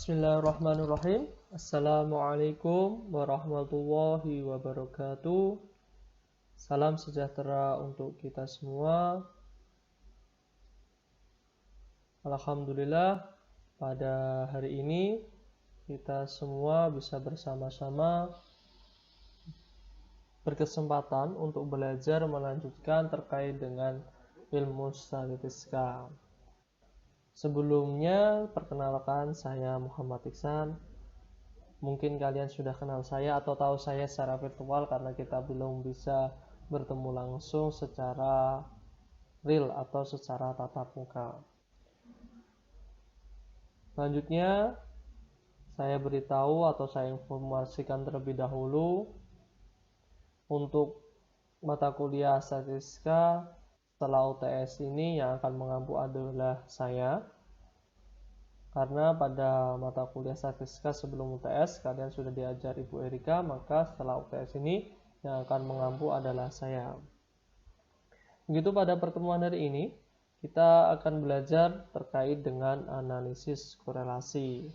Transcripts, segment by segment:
Bismillahirrahmanirrahim. Assalamualaikum warahmatullahi wabarakatuh. Salam sejahtera untuk kita semua. Alhamdulillah, pada hari ini kita semua bisa bersama-sama berkesempatan untuk belajar melanjutkan terkait dengan ilmu statistika. Sebelumnya, perkenalkan, saya Muhammad Iksan. Mungkin kalian sudah kenal saya atau tahu saya secara virtual karena kita belum bisa bertemu langsung secara real atau secara tatap muka. Selanjutnya, saya beritahu atau saya informasikan terlebih dahulu untuk mata kuliah statistika setelah UTS ini yang akan mengampu adalah saya. Karena pada mata kuliah statistika sebelum UTS kalian sudah diajar Ibu Erika, maka setelah UTS ini yang akan mengampu adalah saya. Begitu pada pertemuan hari ini kita akan belajar terkait dengan analisis korelasi.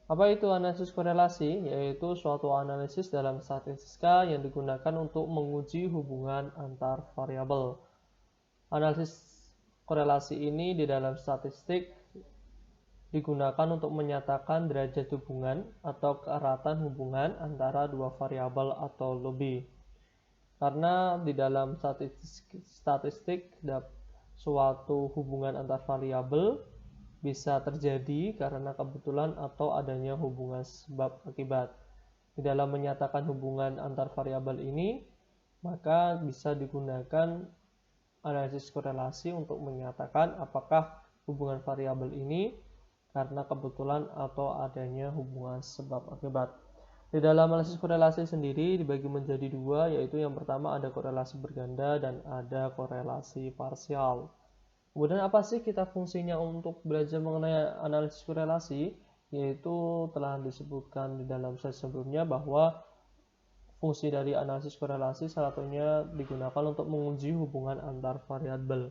Apa itu analisis korelasi? Yaitu suatu analisis dalam statistika yang digunakan untuk menguji hubungan antar variabel. Analisis korelasi ini di dalam statistik digunakan untuk menyatakan derajat hubungan atau keeratan hubungan antara dua variabel atau lebih. Karena di dalam statistik suatu hubungan antar variabel bisa terjadi karena kebetulan atau adanya hubungan sebab akibat. Di dalam menyatakan hubungan antar variabel ini, maka bisa digunakan analisis korelasi untuk menyatakan apakah hubungan variabel ini karena kebetulan atau adanya hubungan sebab akibat. Di dalam analisis korelasi sendiri dibagi menjadi dua, yaitu yang pertama ada korelasi berganda dan ada korelasi parsial. Kemudian apa sih kita fungsinya untuk belajar mengenai analisis korelasi? Yaitu telah disebutkan di dalam slide sebelumnya bahwa fungsi dari analisis korelasi salah satunya digunakan untuk menguji hubungan antar variabel.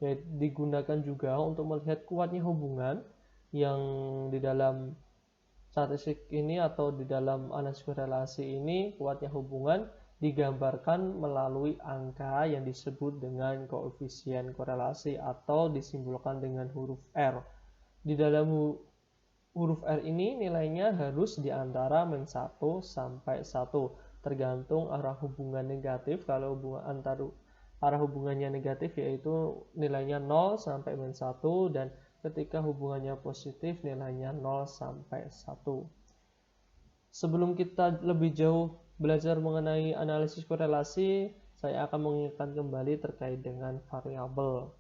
Yaitu digunakan juga untuk melihat kuatnya hubungan yang di dalam statistik ini atau di dalam analisis korelasi ini, kuatnya hubungan digambarkan melalui angka yang disebut dengan koefisien korelasi atau disimbolkan dengan huruf R. Di dalam huruf R ini nilainya harus di antara -1 sampai 1, tergantung arah hubungan negatif. Kalau arah hubungannya negatif yaitu nilainya 0 sampai -1, dan ketika hubungannya positif nilainya 0 sampai 1. Sebelum kita lebih jauh belajar mengenai analisis korelasi, saya akan mengingatkan kembali terkait dengan variabel.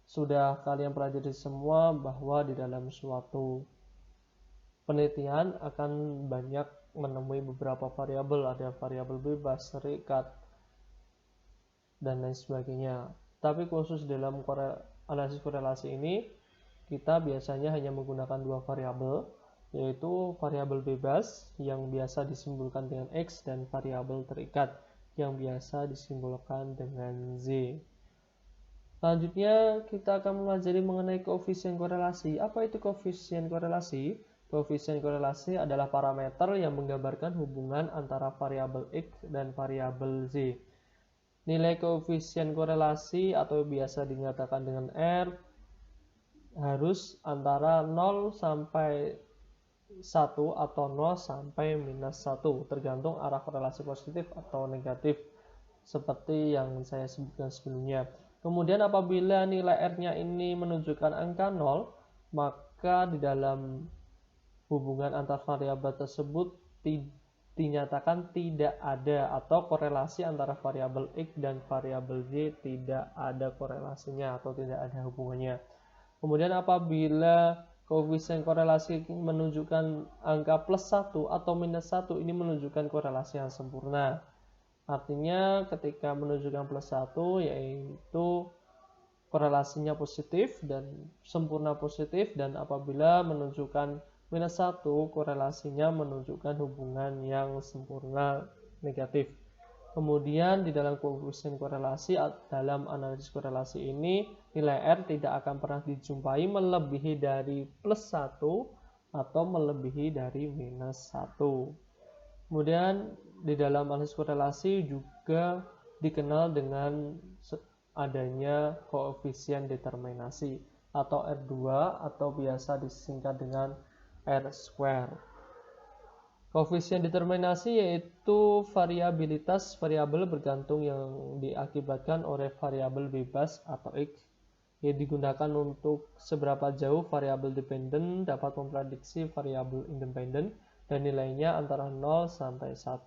Sudah kalian pelajari semua bahwa di dalam suatu penelitian akan banyak menemui beberapa variabel, ada variabel bebas, serikat, dan lain sebagainya. Tapi khusus dalam analisis korelasi ini, kita biasanya hanya menggunakan dua variabel, yaitu variabel bebas yang biasa disimbolkan dengan X dan variabel terikat yang biasa disimbolkan dengan Z. Selanjutnya kita akan mempelajari mengenai koefisien korelasi. Apa itu koefisien korelasi? Koefisien korelasi adalah parameter yang menggambarkan hubungan antara variabel X dan variabel Z. Nilai koefisien korelasi atau biasa dinyatakan dengan R harus antara 0 sampai 1 atau 0 sampai -1, tergantung arah korelasi positif atau negatif seperti yang saya sebutkan sebelumnya. Kemudian apabila nilai R-nya ini menunjukkan angka 0, maka di dalam hubungan antar variabel tersebut dinyatakan tidak ada atau korelasi antara variabel X dan variabel Y tidak ada korelasinya atau tidak ada hubungannya. Kemudian apabila koefisien korelasi menunjukkan angka +1 atau -1, ini menunjukkan korelasi yang sempurna. Artinya ketika menunjukkan +1 yaitu korelasinya positif dan sempurna positif, dan apabila menunjukkan -1 korelasinya menunjukkan hubungan yang sempurna negatif. Kemudian di dalam koefisien korelasi, dalam analisis korelasi ini, nilai R tidak akan pernah dijumpai melebihi dari +1 atau melebihi dari -1. Kemudian di dalam analisis korelasi juga dikenal dengan adanya koefisien determinasi atau R2 atau biasa disingkat dengan R². Koefisien determinasi yaitu variabilitas variabel bergantung yang diakibatkan oleh variabel bebas atau X yang digunakan untuk seberapa jauh variabel dependen dapat memprediksi variabel independen dan nilainya antara 0 sampai 1.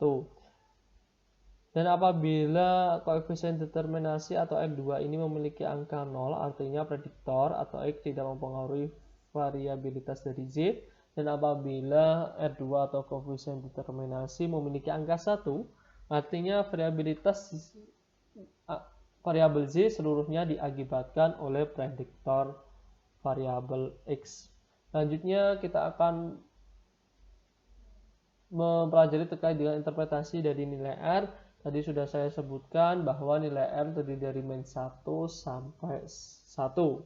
Dan apabila koefisien determinasi atau R2 ini memiliki angka 0, artinya prediktor atau X tidak mempengaruhi variabilitas dari Z. Dan apabila R2 atau koefisien determinasi memiliki angka 1, artinya variabel Z seluruhnya diakibatkan oleh prediktor variabel X. Selanjutnya kita akan mempelajari terkait dengan interpretasi dari nilai R. Tadi sudah saya sebutkan bahwa nilai R terdiri dari -1 sampai 1.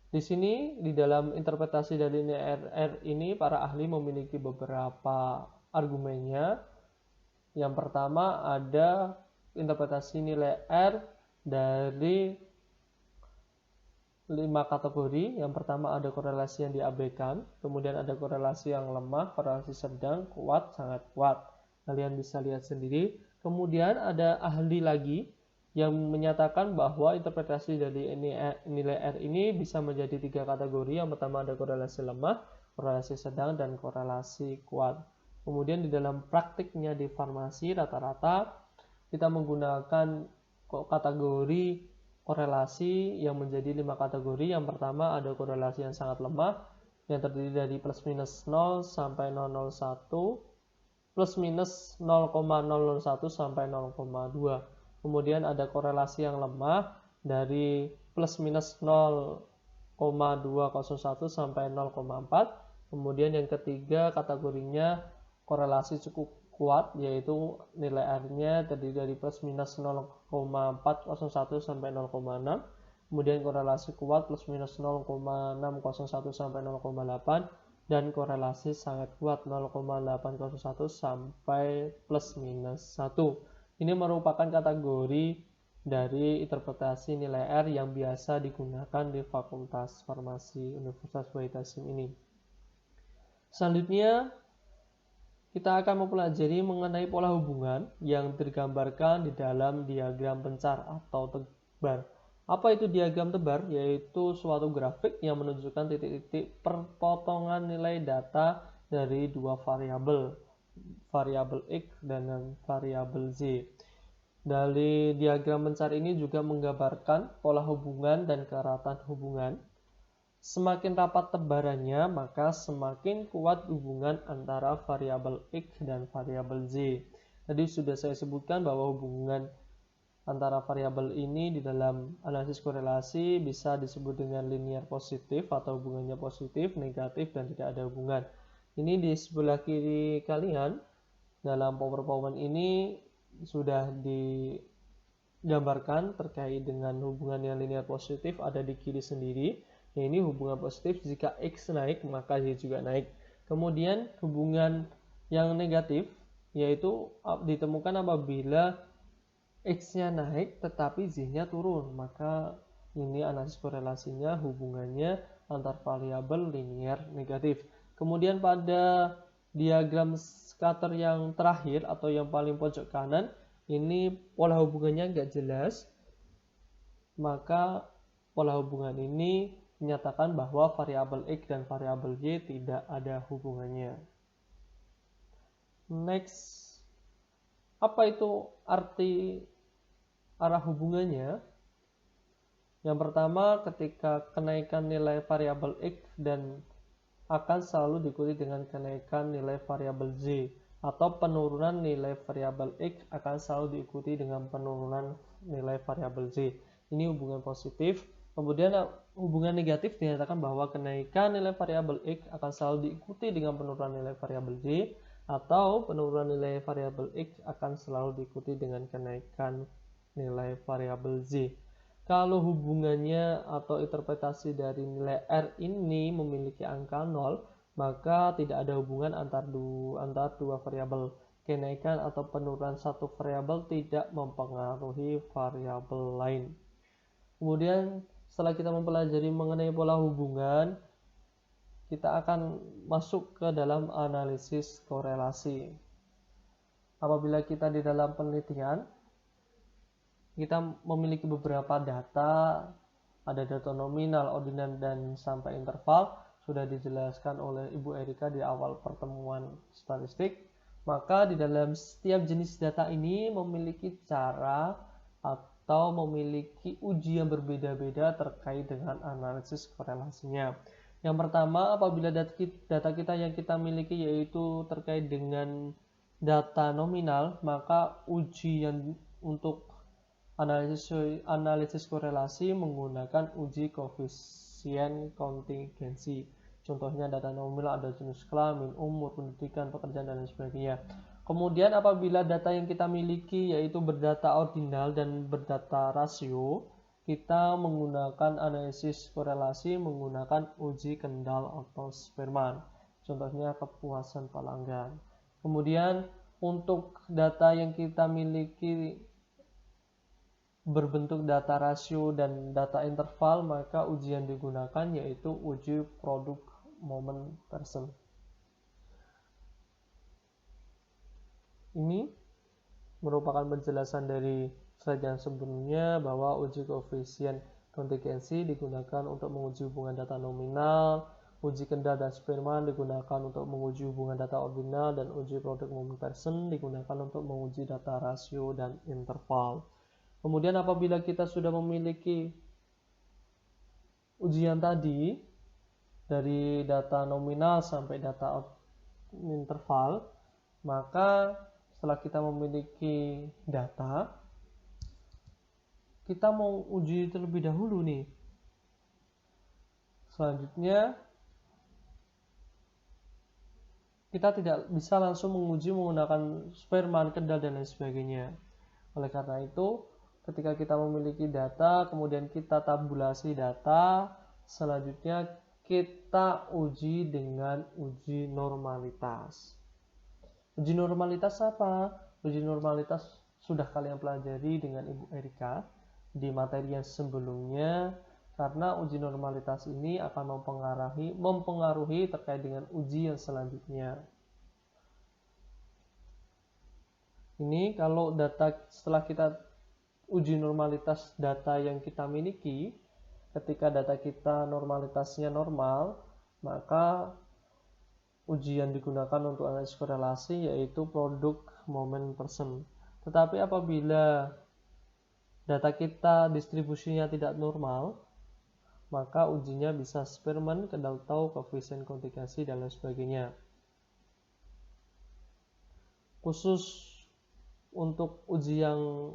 Di sini, di dalam interpretasi dari nilai R ini, para ahli memiliki beberapa argumennya. Yang pertama ada interpretasi nilai R dari 5 kategori. Yang pertama ada korelasi yang diabaikan, kemudian ada korelasi yang lemah, korelasi sedang, kuat, sangat kuat. Kalian bisa lihat sendiri. Kemudian ada ahli lagi yang menyatakan bahwa interpretasi dari nilai R ini bisa menjadi 3 kategori. Yang pertama ada korelasi lemah, korelasi sedang, dan korelasi kuat. Kemudian di dalam praktiknya di farmasi rata-rata kita menggunakan kategori korelasi yang menjadi 5 kategori. Yang pertama ada korelasi yang sangat lemah yang terdiri dari +- 0 sampai 0,01, +- 0,001 sampai 0,2. Kemudian ada korelasi yang lemah dari +- 0,201 sampai 0,4. Kemudian yang ketiga kategorinya korelasi cukup kuat, yaitu nilai R-nya terdiri dari +- 0,401 sampai 0,6. Kemudian korelasi kuat +- 0,601 sampai 0,8 dan korelasi sangat kuat 0,801 sampai +-1. Ini merupakan kategori dari interpretasi nilai R yang biasa digunakan di Fakultas Farmasi Universitas Wahid Hasyim ini. Selanjutnya kita akan mempelajari mengenai pola hubungan yang tergambarkan di dalam diagram pencar atau tebar. Apa itu diagram tebar? Yaitu suatu grafik yang menunjukkan titik-titik perpotongan nilai data dari dua variabel, variabel X dan variabel Z. Dari diagram pencar ini juga menggambarkan pola hubungan dan keratan hubungan. Semakin rapat tebarannya, maka semakin kuat hubungan antara variabel X dan variabel Z. Tadi sudah saya sebutkan bahwa hubungan antara variabel ini di dalam analisis korelasi bisa disebut dengan linear positif atau hubungannya positif, negatif, dan tidak ada hubungan. Ini di sebelah kiri kalian dalam PowerPoint ini sudah digambarkan terkait dengan hubungan yang linear positif ada di kiri sendiri. Ini hubungan positif, jika X naik maka Y juga naik. Kemudian hubungan yang negatif yaitu ditemukan apabila X-nya naik tetapi Z-nya turun, maka ini analisis korelasinya hubungannya antar variabel linear negatif. Kemudian pada diagram scatter yang terakhir atau yang paling pojok kanan, ini pola hubungannya nggak jelas, maka pola hubungan ini menyatakan bahwa variabel X dan variabel Y tidak ada hubungannya. Next, apa itu arti arah hubungannya? Yang pertama, ketika kenaikan nilai variabel X dan akan selalu diikuti dengan kenaikan nilai variabel Z, atau penurunan nilai variabel X akan selalu diikuti dengan penurunan nilai variabel Z. Ini hubungan positif. Kemudian hubungan negatif dinyatakan bahwa kenaikan nilai variabel X akan selalu diikuti dengan penurunan nilai variabel Z, atau penurunan nilai variabel X akan selalu diikuti dengan kenaikan nilai variabel Z. Kalau hubungannya atau interpretasi dari nilai R ini memiliki angka 0, maka tidak ada hubungan antar dua variabel. Kenaikan atau penurunan satu variabel tidak mempengaruhi variabel lain. Kemudian setelah kita mempelajari mengenai pola hubungan, kita akan masuk ke dalam analisis korelasi. Apabila kita di dalam penelitian, kita memiliki beberapa data, ada data nominal, ordinal, dan sampai interval, sudah dijelaskan oleh Ibu Erika di awal pertemuan statistik. Maka di dalam setiap jenis data ini memiliki cara atau memiliki uji yang berbeda-beda terkait dengan analisis korelasinya. Yang pertama, apabila data kita yang kita miliki yaitu terkait dengan data nominal, maka ujian untuk analisis korelasi menggunakan uji koefisien kontingensi. Contohnya data nominal ada jenis kelamin, umur, pendidikan, pekerjaan, dan lain sebagainya. Kemudian apabila data yang kita miliki yaitu berdata ordinal dan berdata rasio, kita menggunakan analisis korelasi menggunakan uji kendall atau Spearman. Contohnya kepuasan pelanggan. Kemudian untuk data yang kita miliki berbentuk data rasio dan data interval, maka uji yang digunakan yaitu uji produk moment person. Ini merupakan penjelasan dari slide yang sebelumnya bahwa uji koefisien kontingensi digunakan untuk menguji hubungan data nominal, uji kendall dan Spearman digunakan untuk menguji hubungan data ordinal, dan uji produk moment person digunakan untuk menguji data rasio dan interval. Kemudian apabila kita sudah memiliki ujian tadi dari data nominal sampai data interval, maka setelah kita memiliki data, kita mau uji terlebih dahulu nih. Selanjutnya, kita tidak bisa langsung menguji menggunakan Spearman, kendall, dan lain sebagainya. Oleh karena itu, ketika kita memiliki data, kemudian kita tabulasi data, selanjutnya kita uji dengan uji normalitas. Uji normalitas apa? Uji normalitas sudah kalian pelajari dengan Ibu Erika di materi yang sebelumnya, karena uji normalitas ini akan mempengaruhi terkait dengan uji yang selanjutnya. Ini kalau data setelah kita uji normalitas data yang kita miliki, ketika data kita normalitasnya normal, maka uji yang digunakan untuk analisis korelasi yaitu produk moment person. Tetapi apabila data kita distribusinya tidak normal, maka ujinya bisa Spearman, kendall, koefisien kontingensi, dan lain sebagainya. Khusus untuk uji yang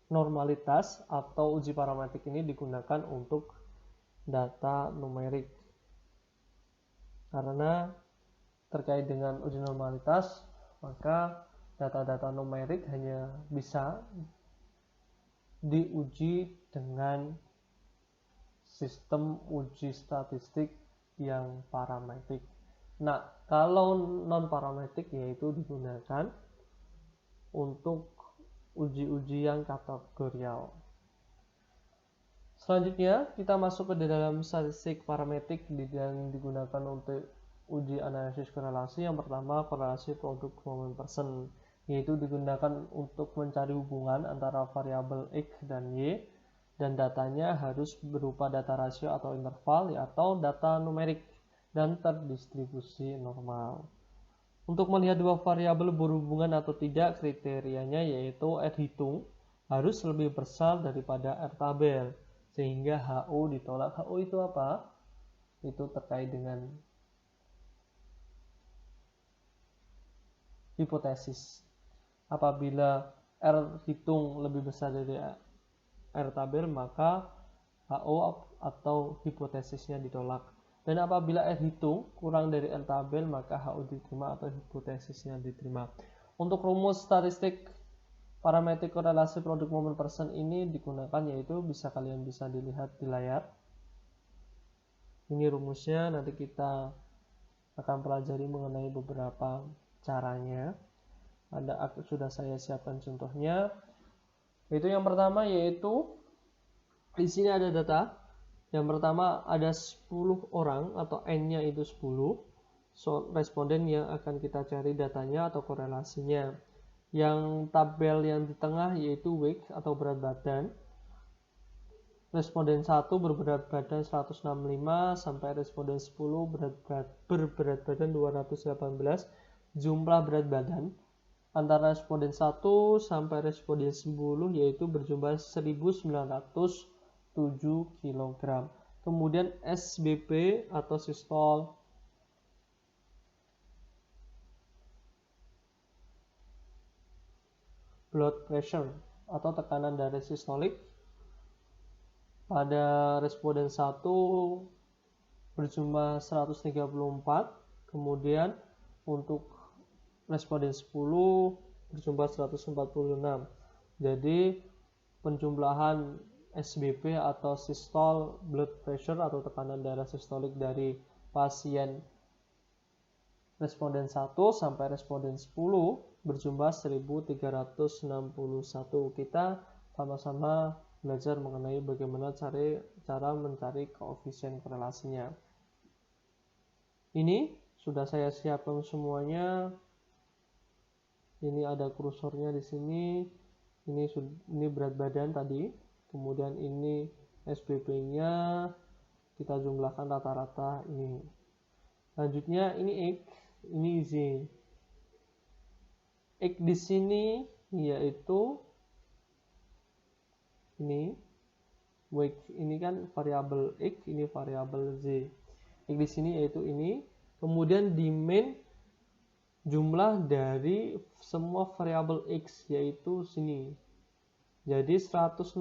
normalitas atau uji parametrik ini digunakan untuk data numerik, karena terkait dengan uji normalitas, maka data-data numerik hanya bisa diuji dengan sistem uji statistik yang parametrik. Nah, kalau non-parametrik yaitu digunakan untuk uji-uji yang kategorial. Selanjutnya, kita masuk ke dalam statistik parametrik yang digunakan untuk uji analisis korelasi. Yang pertama, korelasi produk moment person, yaitu digunakan untuk mencari hubungan antara variabel X dan Y, dan datanya harus berupa data rasio atau interval atau data numerik dan terdistribusi normal. Untuk melihat dua variabel berhubungan atau tidak, kriterianya yaitu R hitung harus lebih besar daripada R tabel, sehingga HO ditolak. HO itu apa? Itu terkait dengan hipotesis. Apabila R hitung lebih besar dari R tabel, maka HO atau hipotesisnya ditolak. Dan apabila R hitung kurang dari R tabel, maka HU diterima atau hipotesisnya diterima. Untuk rumus statistik parametrik korelasi produk momen persen ini digunakan, yaitu kalian bisa dilihat di layar. Ini rumusnya, nanti kita akan pelajari mengenai beberapa caranya. Sudah saya siapkan contohnya. Itu yang pertama, yaitu di sini ada data. Yang pertama ada 10 orang atau N-nya itu 10 responden yang akan kita cari datanya atau korelasinya. Yang tabel yang di tengah yaitu weight atau berat badan. Responden 1 berberat badan 165 sampai responden 10 berberat badan 218. Jumlah berat badan antara responden 1 sampai responden 10 yaitu berjumlah 1907 kg. Kemudian SBP atau sistol blood pressure atau tekanan darah sistolik pada responden 1 berjumlah 134, kemudian untuk responden 10 berjumlah 146. Jadi penjumlahan SBP atau systole blood pressure atau tekanan darah sistolik dari pasien responden 1 sampai responden 10 berjumlah 1361. Kita sama-sama belajar mengenai bagaimana cara mencari koefisien korelasinya. Ini sudah saya siapkan semuanya. Ini ada kursornya di sini. Ini berat badan tadi. Kemudian ini SBP-nya. Kita jumlahkan rata-rata ini. Selanjutnya ini X, ini Z. X di sini yaitu ini weight, ini kan variabel X, ini variabel Z. X di sini yaitu ini. Kemudian di main jumlah dari semua variabel X yaitu sini. Jadi 165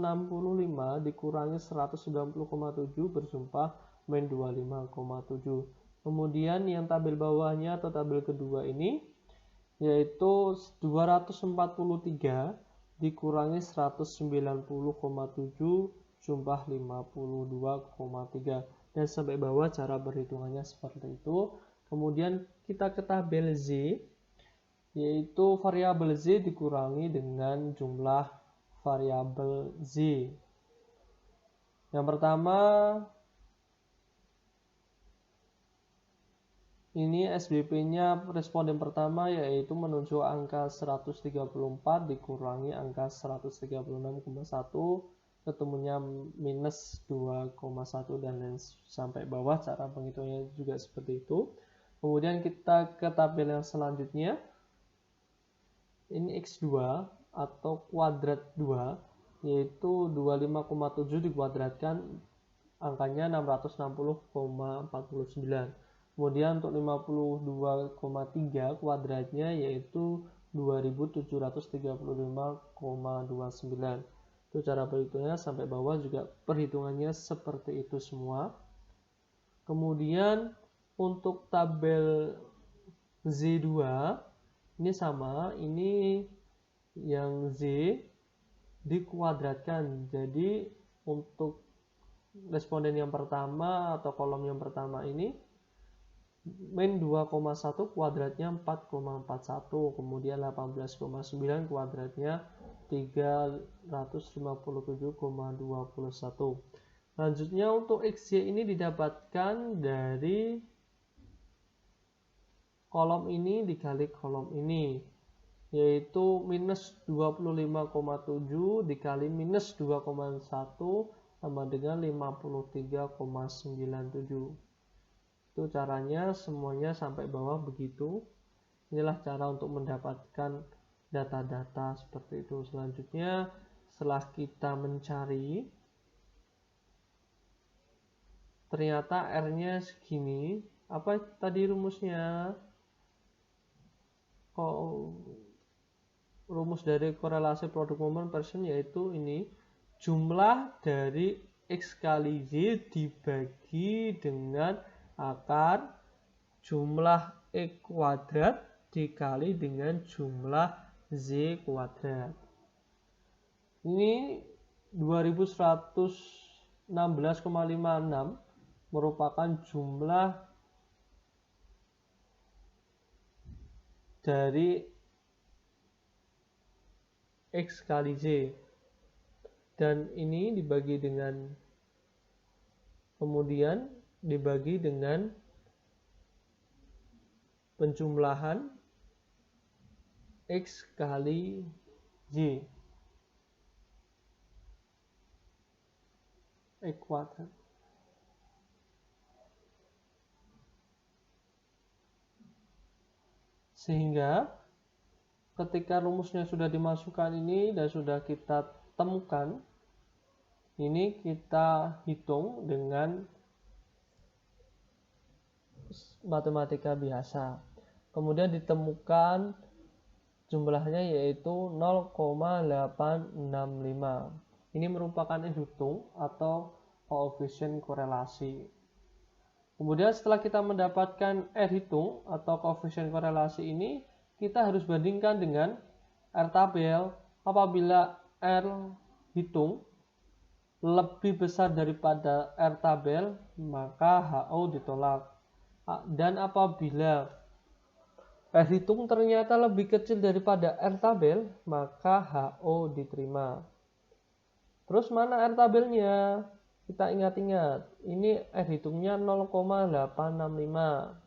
dikurangi 190,7 berjumlah main 25,7. Kemudian yang tabel bawahnya atau tabel kedua ini yaitu 243 dikurangi 190,7 jumlah 52,3, dan sampai bawah cara berhitungannya seperti itu. Kemudian kita ke tabel Z, yaitu variabel Z dikurangi dengan jumlah variabel Z. Yang pertama ini SBP-nya responden pertama yaitu menunjuk angka 134 dikurangi angka 136,1, ketemunya minus 2,1, dan lain sampai bawah. Cara penghitungnya juga seperti itu. Kemudian kita ke tabel yang selanjutnya. Ini X2 atau kuadrat 2 yaitu 25,7 dikuadratkan angkanya 660,49. Kemudian untuk 52,3 kuadratnya yaitu 2735,29. Itu cara perhitungannya, sampai bawah juga perhitungannya seperti itu semua. Kemudian untuk tabel Z2 ini sama, ini yang Z dikuadratkan. Jadi untuk responden yang pertama atau kolom yang pertama ini min 2,1 kuadratnya 4,41, kemudian 18,9 kuadratnya 357,21. Selanjutnya untuk XY ini didapatkan dari kolom ini dikali kolom ini, yaitu minus 25,7 dikali minus 2,1 sama dengan 53,97. Itu caranya, semuanya sampai bawah begitu. Inilah cara untuk mendapatkan data-data seperti itu. Selanjutnya setelah kita mencari, ternyata R-nya segini. Apa tadi rumusnya? Rumus dari korelasi produk momen persen yaitu ini, jumlah dari X kali Y dibagi dengan akan jumlah X kuadrat dikali dengan jumlah Z kuadrat. Ini 2116,56 merupakan jumlah dari X kali Z. Dan ini dibagi dengan, kemudian dibagi dengan penjumlahan X kali Y. X kuadrat. Sehingga ketika rumusnya sudah dimasukkan ini dan sudah kita temukan, ini kita hitung dengan matematika biasa. Kemudian ditemukan jumlahnya yaitu 0,865. Ini merupakan hitung atau koefisien korelasi. Kemudian setelah kita mendapatkan R hitung atau koefisien korelasi ini, kita harus bandingkan dengan R tabel. Apabila R hitung lebih besar daripada R tabel, maka HO ditolak. Dan apabila R hitung ternyata lebih kecil daripada R tabel, maka HO diterima. Terus mana R tabelnya? Kita ingat-ingat, ini R hitungnya 0,865.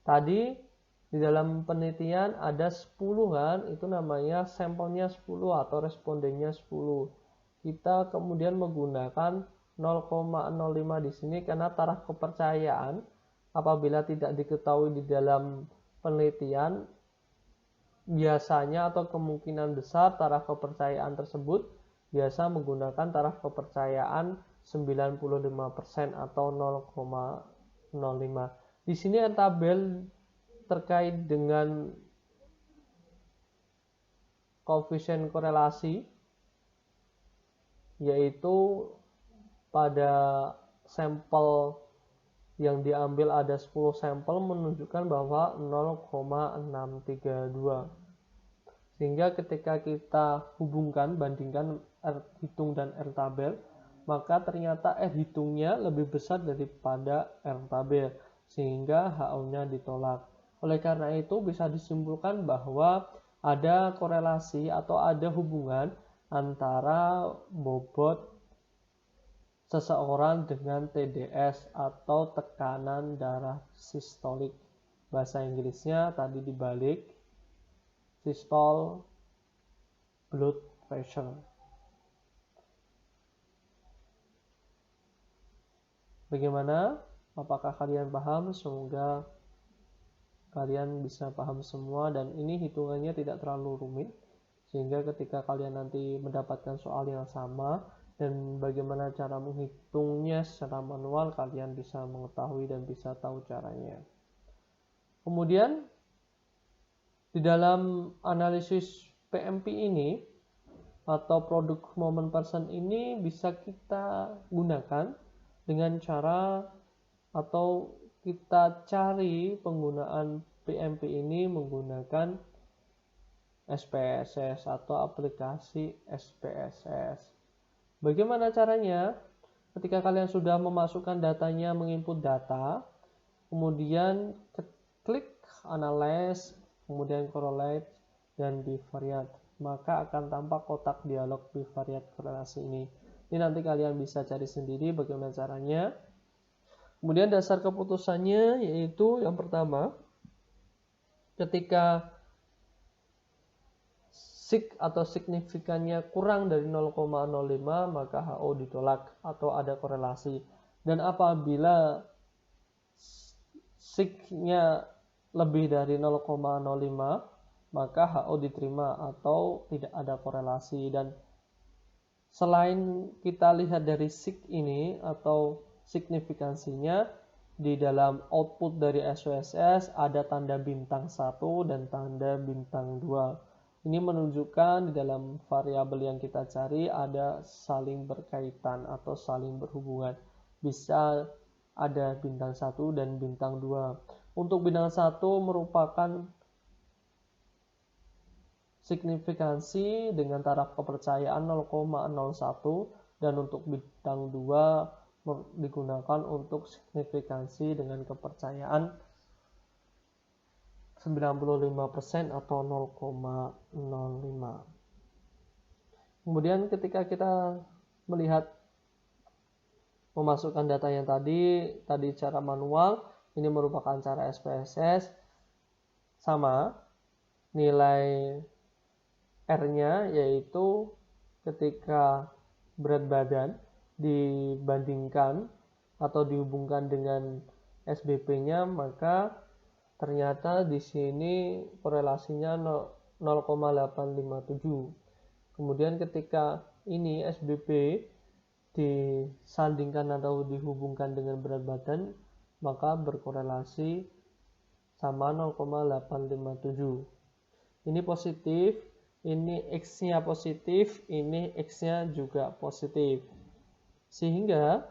Tadi di dalam penelitian ada 10 kan, itu namanya sampelnya 10 atau respondennya 10. Kita kemudian menggunakan 0,05 di sini karena taraf kepercayaan apabila tidak diketahui di dalam penelitian, biasanya atau kemungkinan besar taraf kepercayaan tersebut biasa menggunakan taraf kepercayaan 95% atau 0,05. Di sini R tabel terkait dengan koefisien korelasi, yaitu pada sampel yang diambil ada 10 sampel menunjukkan bahwa 0,632. Sehingga ketika kita hubungkan, bandingkan R hitung dan R tabel, maka ternyata R hitungnya lebih besar daripada R tabel, sehingga HO-nya ditolak. Oleh karena itu bisa disimpulkan bahwa ada korelasi atau ada hubungan antara bobot seseorang dengan TDS atau tekanan darah sistolik. Bahasa Inggrisnya tadi dibalik, systole blood pressure. Bagaimana? Apakah kalian paham? Semoga kalian bisa paham semua, dan ini hitungannya tidak terlalu rumit, sehingga ketika kalian nanti mendapatkan soal yang sama dan bagaimana cara menghitungnya secara manual, kalian bisa mengetahui dan bisa tahu caranya. Kemudian di dalam analisis PMP ini atau produk moment person ini bisa kita gunakan dengan cara atau kita cari penggunaan PMP ini menggunakan SPSS atau aplikasi SPSS. Bagaimana caranya? Ketika kalian sudah memasukkan datanya, menginput data, kemudian klik analyze, kemudian correlate dan bivariate, maka akan tampak kotak dialog bivariate korelasi ini. Ini nanti kalian bisa cari sendiri bagaimana caranya. Kemudian dasar keputusannya yaitu yang pertama, ketika sig atau signifikannya kurang dari 0,05 maka HO ditolak atau ada korelasi. Dan apabila signya lebih dari 0,05 maka HO diterima atau tidak ada korelasi. Dan selain kita lihat dari sig ini atau signifikansinya, di dalam output dari SPSS ada tanda bintang 1 dan tanda bintang 2. Ini menunjukkan di dalam variabel yang kita cari ada saling berkaitan atau saling berhubungan. Bisa ada bintang 1 dan bintang 2. Untuk bintang 1 merupakan signifikansi dengan taraf kepercayaan 0,01 dan untuk bintang 2 digunakan untuk signifikansi dengan kepercayaan 95% atau 0,05. Kemudian ketika kita melihat memasukkan data yang tadi cara manual, ini merupakan cara SPSS, sama nilai R-nya yaitu ketika berat badan dibandingkan atau dihubungkan dengan SBP-nya, maka ternyata di sini korelasinya 0,857. Kemudian ketika ini SBP disandingkan atau dihubungkan dengan berat badan, maka berkorelasi sama 0,857. Ini positif, ini X-nya positif, ini X-nya juga positif. Sehingga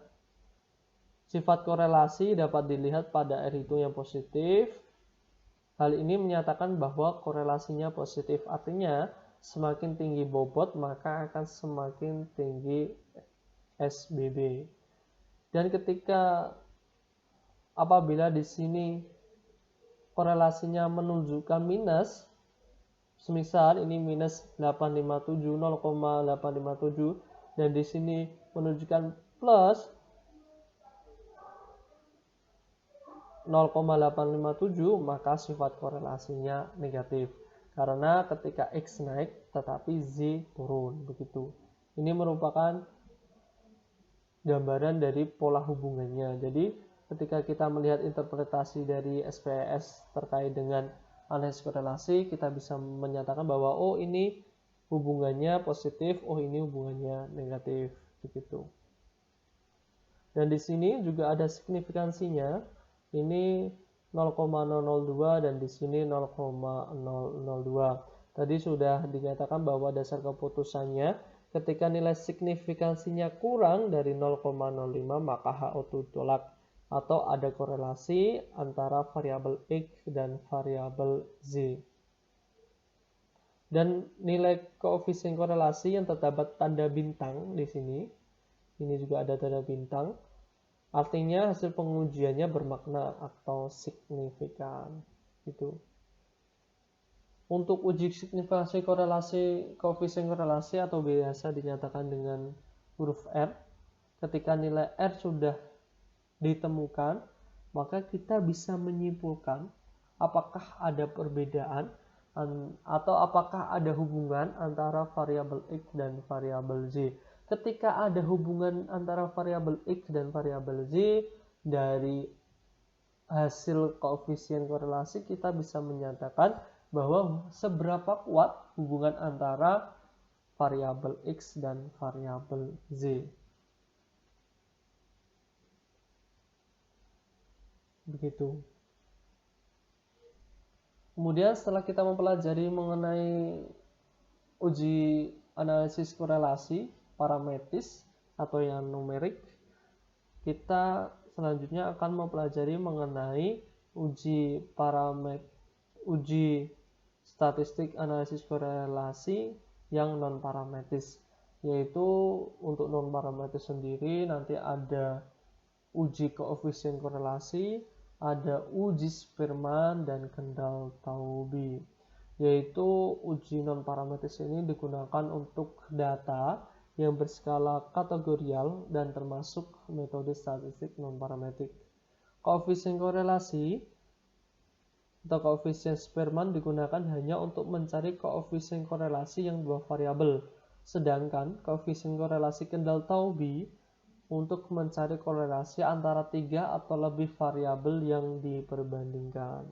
sifat korelasi dapat dilihat pada R hitung yang positif. Hal ini menyatakan bahwa korelasinya positif, artinya semakin tinggi bobot maka akan semakin tinggi SBB. Dan ketika apabila di sini korelasinya menunjukkan minus, semisal ini minus 857, 0,857, dan di sini menunjukkan plus 0,857, maka sifat korelasinya negatif. Karena ketika X naik tetapi Z turun, begitu. Ini merupakan gambaran dari pola hubungannya. Jadi ketika kita melihat interpretasi dari SPSS terkait dengan analisis korelasi, kita bisa menyatakan bahwa oh ini hubungannya positif, oh ini hubungannya negatif, begitu. Dan di sini juga ada signifikansinya, ini 0,002 dan di sini 0,002. Tadi sudah dinyatakan bahwa dasar keputusannya ketika nilai signifikansinya kurang dari 0,05 maka HO2 ditolak atau ada korelasi antara variabel X dan variabel Z. Dan nilai koefisien korelasi yang terdapat tanda bintang di sini, ini juga ada tanda bintang, artinya hasil pengujiannya bermakna atau signifikan. Gitu. Untuk uji signifikansi korelasi, koefisien korelasi atau biasa dinyatakan dengan huruf R, ketika nilai R sudah ditemukan, maka kita bisa menyimpulkan apakah ada perbedaan atau apakah ada hubungan antara variabel X dan variabel Z. Ketika ada hubungan antara variabel X dan variabel Z, dari hasil koefisien korelasi kita bisa menyatakan bahwa seberapa kuat hubungan antara variabel X dan variabel Z. Begitu. Kemudian setelah kita mempelajari mengenai uji analisis korelasi parametris atau yang numerik, kita selanjutnya akan mempelajari mengenai uji statistik analisis korelasi yang non parametris, yaitu untuk non parametris sendiri nanti ada uji koefisien korelasi, ada uji Spearman dan Kendall-Taubi. Yaitu uji non parametris ini digunakan untuk data yang berskala kategorial dan termasuk metode statistik non parametrik. Koefisien korelasi atau koefisien Spearman digunakan hanya untuk mencari koefisien korelasi yang dua variabel, sedangkan koefisien korelasi Kendall-Taubi untuk mencari korelasi antara 3 atau lebih variabel yang diperbandingkan.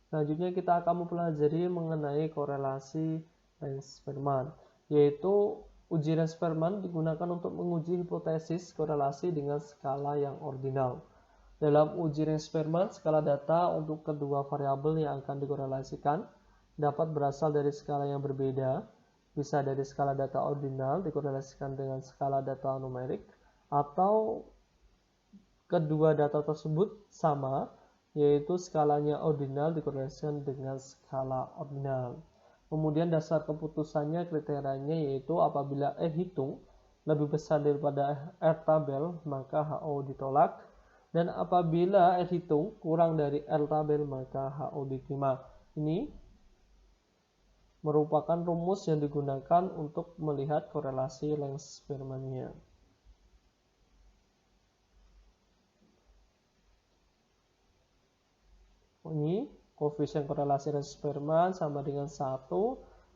Selanjutnya kita akan mempelajari mengenai korelasi Spearman, yaitu uji Spearman digunakan untuk menguji hipotesis korelasi dengan skala yang ordinal. Dalam uji Spearman, skala data untuk kedua variabel yang akan dikorelasikan dapat berasal dari skala yang berbeda, bisa dari skala data ordinal dikorelasikan dengan skala data numerik, atau kedua data tersebut sama, yaitu skalanya ordinal dikorelasikan dengan skala ordinal. Kemudian dasar keputusannya kriterianya yaitu apabila R hitung lebih besar daripada R tabel, maka HO ditolak. Dan apabila R hitung kurang dari R tabel, maka HO diterima. Ini merupakan rumus yang digunakan untuk melihat korelasi Lenz-Spearman-nya. Ini koefisien korelasi Lenz-Spearman sama dengan 1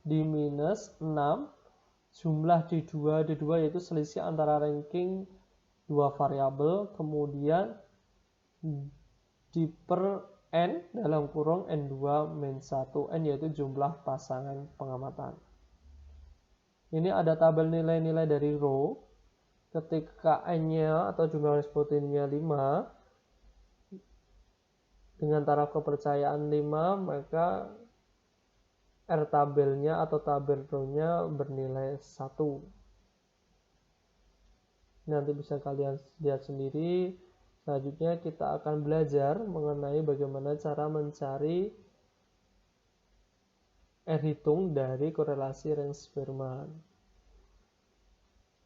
di minus 6 jumlah D2 yaitu selisih antara ranking dua variabel, kemudian di per N dalam kurung N2 min 1 N yaitu jumlah pasangan pengamatan. Ini ada tabel nilai-nilai dari rho. Ketika N-nya atau jumlah respondennya 5 dengan taraf kepercayaan 5, maka R tabelnya atau tabel rho-nya bernilai 1. Nanti bisa kalian lihat sendiri. Selanjutnya kita akan belajar mengenai bagaimana cara mencari R hitung dari korelasi Lenz-Spearman.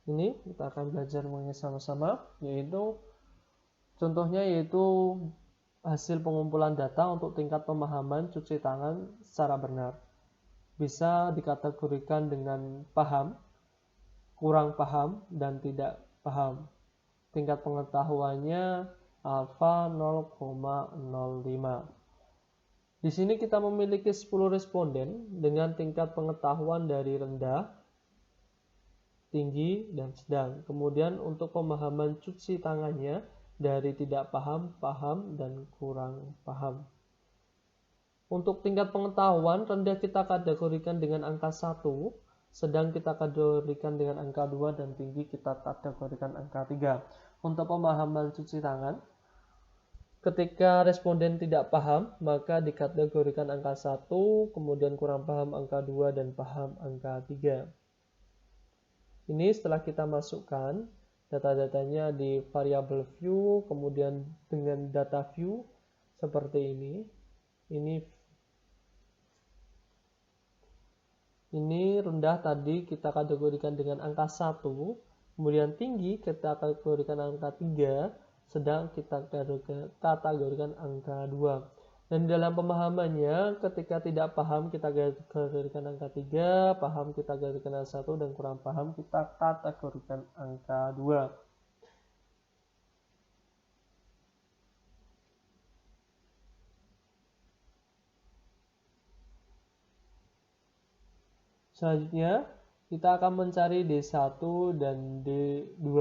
Ini kita akan belajar mengenai sama-sama, yaitu contohnya yaitu hasil pengumpulan data untuk tingkat pemahaman cuci tangan secara benar. Bisa dikategorikan dengan paham, kurang paham, dan tidak paham. Tingkat pengetahuannya alfa 0,05. Di sini kita memiliki 10 responden dengan tingkat pengetahuan dari rendah, tinggi, dan sedang. Kemudian untuk pemahaman cuci tangannya dari tidak paham, paham, dan kurang paham. Untuk tingkat pengetahuan, rendah kita kategorikan dengan angka 1, sedang kita kategorikan dengan angka 2, dan tinggi kita kategorikan angka 3. Untuk pemahaman cuci tangan, ketika responden tidak paham, maka dikategorikan angka 1, kemudian kurang paham angka 2, dan paham angka 3. Ini setelah kita masukkan data-datanya di variable view, kemudian dengan data view seperti ini. Ini rendah tadi kita kategorikan dengan angka 1, kemudian tinggi kita kategorikan angka 3, sedang kita kategorikan angka 2. Dan dalam pemahamannya, ketika tidak paham kita kategorikan angka 3, paham kita kategorikan angka 1, dan kurang paham kita kategorikan angka 2. Selanjutnya, kita akan mencari D1 dan D2.